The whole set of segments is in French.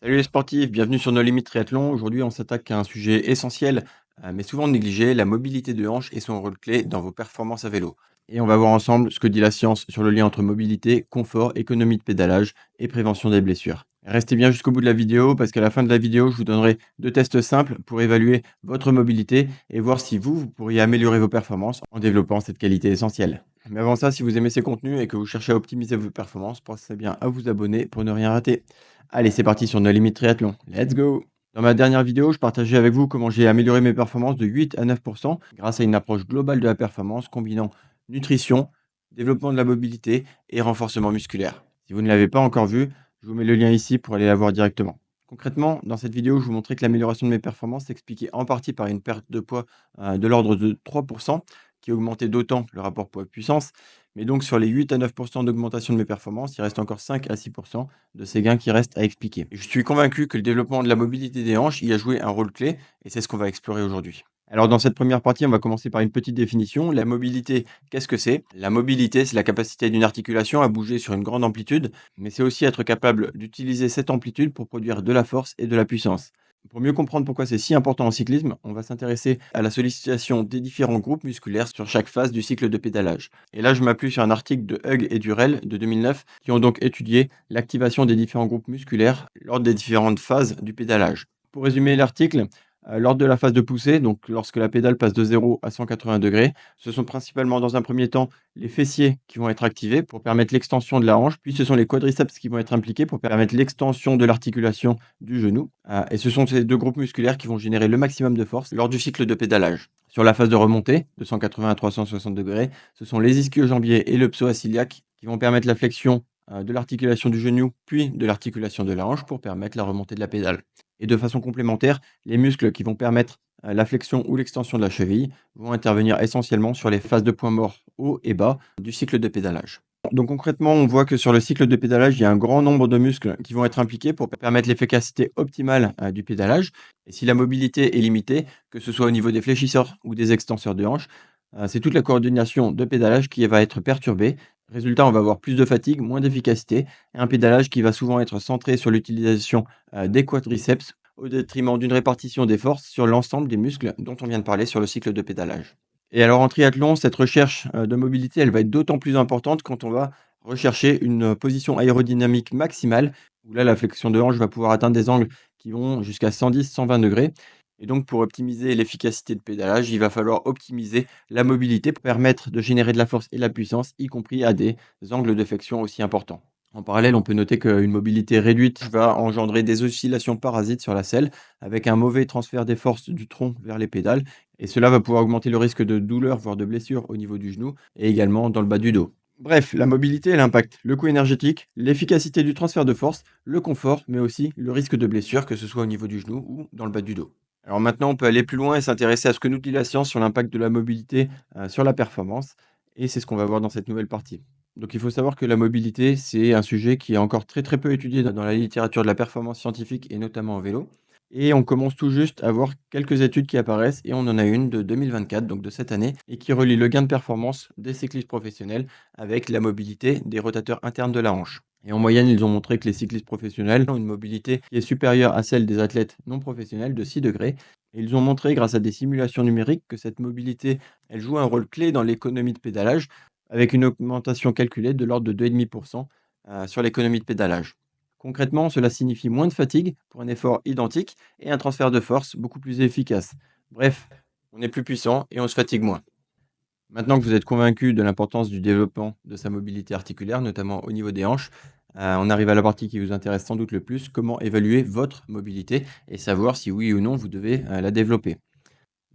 Salut les sportifs, bienvenue sur nos limites triathlon. Aujourd'hui, on s'attaque à un sujet essentiel, mais souvent négligé, la mobilité de hanche et son rôle clé dans vos performances à vélo. Et on va voir ensemble ce que dit la science sur le lien entre mobilité, confort, économie de pédalage et prévention des blessures. Restez bien jusqu'au bout de la vidéo parce qu'à la fin de la vidéo, je vous donnerai deux tests simples pour évaluer votre mobilité et voir si vous pourriez améliorer vos performances en développant cette qualité essentielle. Mais avant ça, si vous aimez ces contenus et que vous cherchez à optimiser vos performances, pensez bien à vous abonner pour ne rien rater. Allez, c'est parti sur nos limites triathlon. Let's go! Dans ma dernière vidéo, je partageais avec vous comment j'ai amélioré mes performances de 8 à 9 grâce à une approche globale de la performance combinant nutrition, développement de la mobilité et renforcement musculaire. Si vous ne l'avez pas encore vu, je vous mets le lien ici pour aller la voir directement. Concrètement, dans cette vidéo, je vous montrais que l'amélioration de mes performances s'expliquait en partie par une perte de poids de l'ordre de 3%, qui augmentait d'autant le rapport poids-puissance. Mais donc sur les 8 à 9 d'augmentation de mes performances, il reste encore 5 à 6 de ces gains qui restent à expliquer. Et je suis convaincu que le développement de la mobilité des hanches y a joué un rôle clé et c'est ce qu'on va explorer aujourd'hui. Alors dans cette première partie, on va commencer par une petite définition. La mobilité, qu'est-ce que c'est? La mobilité, c'est la capacité d'une articulation à bouger sur une grande amplitude, mais c'est aussi être capable d'utiliser cette amplitude pour produire de la force et de la puissance. Pour mieux comprendre pourquoi c'est si important en cyclisme, on va s'intéresser à la sollicitation des différents groupes musculaires sur chaque phase du cycle de pédalage. Et là, je m'appuie sur un article de Hug et Durel de 2009 qui ont donc étudié l'activation des différents groupes musculaires lors des différentes phases du pédalage. Pour résumer l'article, lors de la phase de poussée, donc lorsque la pédale passe de 0 à 180 degrés, ce sont principalement dans un premier temps les fessiers qui vont être activés pour permettre l'extension de la hanche, puis ce sont les quadriceps qui vont être impliqués pour permettre l'extension de l'articulation du genou. Et ce sont ces deux groupes musculaires qui vont générer le maximum de force lors du cycle de pédalage. Sur la phase de remontée, de 180 à 360 degrés, ce sont les ischio-jambiers et le psoas-iliaque qui vont permettre la flexion de l'articulation du genou, puis de l'articulation de la hanche pour permettre la remontée de la pédale. Et de façon complémentaire, les muscles qui vont permettre la flexion ou l'extension de la cheville vont intervenir essentiellement sur les phases de point mort haut et bas du cycle de pédalage. Donc concrètement, on voit que sur le cycle de pédalage, il y a un grand nombre de muscles qui vont être impliqués pour permettre l'efficacité optimale du pédalage. Et si la mobilité est limitée, que ce soit au niveau des fléchisseurs ou des extenseurs de hanches, c'est toute la coordination de pédalage qui va être perturbée. Résultat, on va avoir plus de fatigue, moins d'efficacité et un pédalage qui va souvent être centré sur l'utilisation des quadriceps au détriment d'une répartition des forces sur l'ensemble des muscles dont on vient de parler sur le cycle de pédalage. Et alors en triathlon, cette recherche, de mobilité, elle va être d'autant plus importante quand on va rechercher une, position aérodynamique maximale, où là, la flexion de hanche va pouvoir atteindre des angles qui vont jusqu'à 110-120 degrés. Et donc pour optimiser l'efficacité de pédalage, il va falloir optimiser la mobilité pour permettre de générer de la force et de la puissance, y compris à des angles de flexion aussi importants. En parallèle, on peut noter qu'une mobilité réduite va engendrer des oscillations parasites sur la selle, avec un mauvais transfert des forces du tronc vers les pédales et cela va pouvoir augmenter le risque de douleur, voire de blessure au niveau du genou et également dans le bas du dos. Bref, la mobilité, elle impacte le coût énergétique, l'efficacité du transfert de force, le confort, mais aussi le risque de blessure, que ce soit au niveau du genou ou dans le bas du dos. Alors maintenant, on peut aller plus loin et s'intéresser à ce que nous dit la science sur l'impact de la mobilité sur la performance. Et c'est ce qu'on va voir dans cette nouvelle partie. Donc il faut savoir que la mobilité, c'est un sujet qui est encore très très peu étudié dans la littérature de la performance scientifique et notamment en vélo. Et on commence tout juste à voir quelques études qui apparaissent et on en a une de 2024, donc de cette année, et qui relie le gain de performance des cyclistes professionnels avec la mobilité des rotateurs internes de la hanche. Et en moyenne, ils ont montré que les cyclistes professionnels ont une mobilité qui est supérieure à celle des athlètes non professionnels de 6 degrés. Et ils ont montré grâce à des simulations numériques que cette mobilité, elle joue un rôle clé dans l'économie de pédalage, avec une augmentation calculée de l'ordre de 2,5% sur l'économie de pédalage. Concrètement, cela signifie moins de fatigue pour un effort identique et un transfert de force beaucoup plus efficace. Bref, on est plus puissant et on se fatigue moins. Maintenant que vous êtes convaincu de l'importance du développement de sa mobilité articulaire, notamment au niveau des hanches, on arrive à la partie qui vous intéresse sans doute le plus, comment évaluer votre mobilité et savoir si oui ou non vous devez la développer.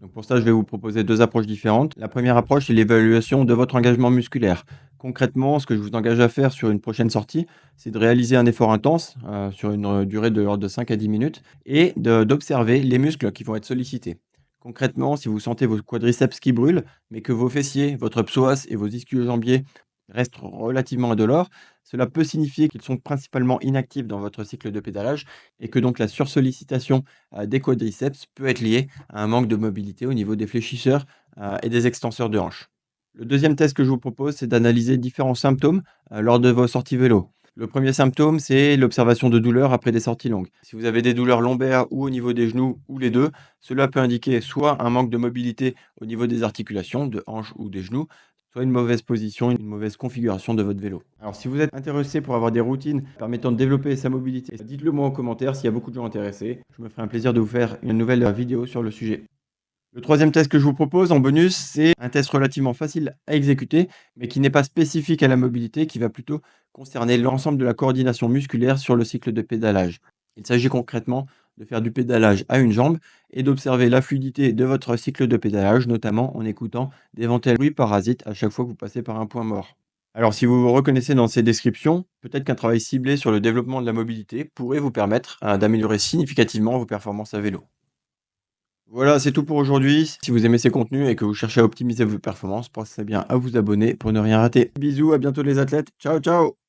Donc pour ça, je vais vous proposer 2 approches différentes. La première approche, c'est l'évaluation de votre engagement musculaire. Concrètement, ce que je vous engage à faire sur une prochaine sortie, c'est de réaliser un effort intense, sur une, durée de l'ordre de 5 à 10 minutes et d'observer les muscles qui vont être sollicités. Concrètement, si vous sentez vos quadriceps qui brûlent, mais que vos fessiers, votre psoas et vos ischio-jambiers restent relativement indolores, cela peut signifier qu'ils sont principalement inactifs dans votre cycle de pédalage et que donc la sursollicitation, des quadriceps peut être liée à un manque de mobilité au niveau des fléchisseurs, et des extenseurs de hanches. Le deuxième test que je vous propose, c'est d'analyser différents symptômes, lors de vos sorties vélo. Le premier symptôme, c'est l'observation de douleurs après des sorties longues. Si vous avez des douleurs lombaires ou au niveau des genoux ou les deux, cela peut indiquer soit un manque de mobilité au niveau des articulations, de hanches ou des genoux, soit une mauvaise position, une mauvaise configuration de votre vélo. Alors si vous êtes intéressé pour avoir des routines permettant de développer sa mobilité, dites-le moi en commentaire s'il y a beaucoup de gens intéressés. Je me ferai un plaisir de vous faire une nouvelle vidéo sur le sujet. Le troisième test que je vous propose en bonus, c'est un test relativement facile à exécuter, mais qui n'est pas spécifique à la mobilité, qui va plutôt concerner l'ensemble de la coordination musculaire sur le cycle de pédalage. Il s'agit concrètement de faire du pédalage à une jambe et d'observer la fluidité de votre cycle de pédalage, notamment en écoutant d'éventuels bruits parasites à chaque fois que vous passez par un point mort. Alors si vous vous reconnaissez dans ces descriptions, peut-être qu'un travail ciblé sur le développement de la mobilité pourrait vous permettre d'améliorer significativement vos performances à vélo. Voilà, c'est tout pour aujourd'hui. Si vous aimez ces contenus et que vous cherchez à optimiser vos performances, pensez bien à vous abonner pour ne rien rater. Bisous, à bientôt les athlètes. Ciao, ciao!